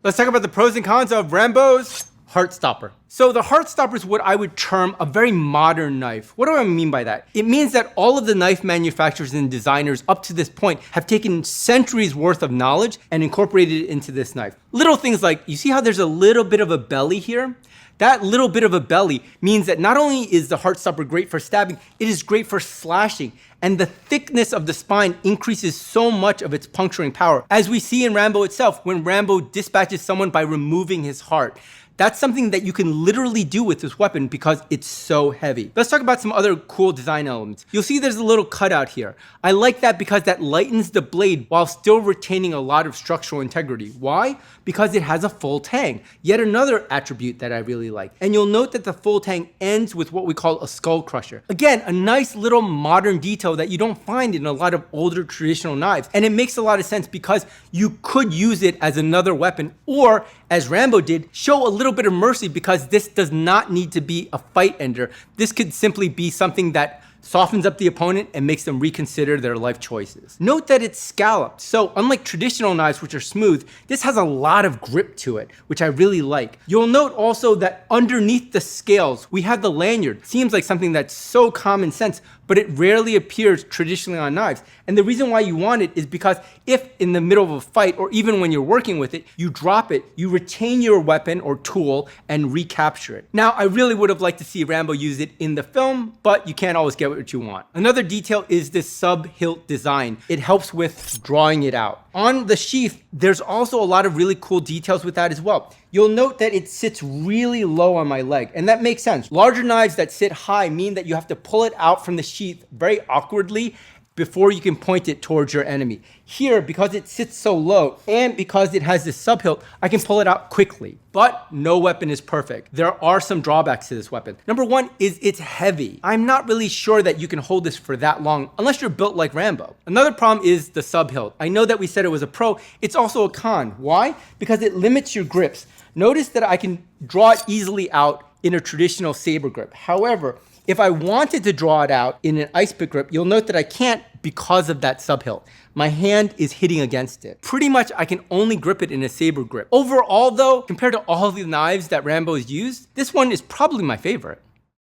Let's talk about the pros and cons of Rambo's Heartstopper. So the Heartstopper is what I would term a very modern knife. What do I mean by that? It means that all of the knife manufacturers and designers up to this point have taken centuries worth of knowledge and incorporated it into this knife. Little things like, you see how there's a little bit of a belly here? That little bit of a belly means that not only is the Heartstopper great for stabbing, it is great for slashing. And the thickness of the spine increases so much of its puncturing power. As we see in Rambo itself, when Rambo dispatches someone by removing his heart. That's something that you can literally do with this weapon because it's so heavy. Let's talk about some other cool design elements. You'll see there's a little cutout here. I like that because that lightens the blade while still retaining a lot of structural integrity. Why? Because it has a full tang. Yet another attribute that I really like. And you'll note that the full tang ends with what we call a skull crusher. Again, a nice little modern detail that you don't find in a lot of older traditional knives. And it makes a lot of sense because you could use it as another weapon, or as Rambo did, show a little bit of mercy because this does not need to be a fight ender. This could simply be something that softens up the opponent and makes them reconsider their life choices. Note that it's scalloped. So unlike traditional knives, which are smooth, this has a lot of grip to it, which I really like. You'll note also that underneath the scales, we have the lanyard. Seems like something that's so common sense, but it rarely appears traditionally on knives. And the reason why you want it is because if in the middle of a fight, or even when you're working with it, you drop it, you retain your weapon or tool and recapture it. Now, I really would have liked to see Rambo use it in the film, but you can't always get what you want. Another detail is this sub-hilt design. It helps with drawing it out. On the sheath, there's also a lot of really cool details with that as well. You'll note that it sits really low on my leg, and that makes sense. Larger knives that sit high mean that you have to pull it out from the sheath very awkwardly before you can point it towards your enemy. Here, because it sits so low and because it has this sub-hilt, I can pull it out quickly. But no weapon is perfect. There are some drawbacks to this weapon. Number one is it's heavy. I'm not really sure that you can hold this for that long unless you're built like Rambo. Another problem is the sub-hilt. I know that we said it was a pro. It's also a con. Why? Because it limits your grips. Notice that I can draw it easily out in a traditional saber grip. However, if I wanted to draw it out in an ice pick grip, you'll note that I can't because of that sub-hilt. My hand is hitting against it. Pretty much I can only grip it in a saber grip. Overall though, compared to all of the knives that Rambo has used, this one is probably my favorite.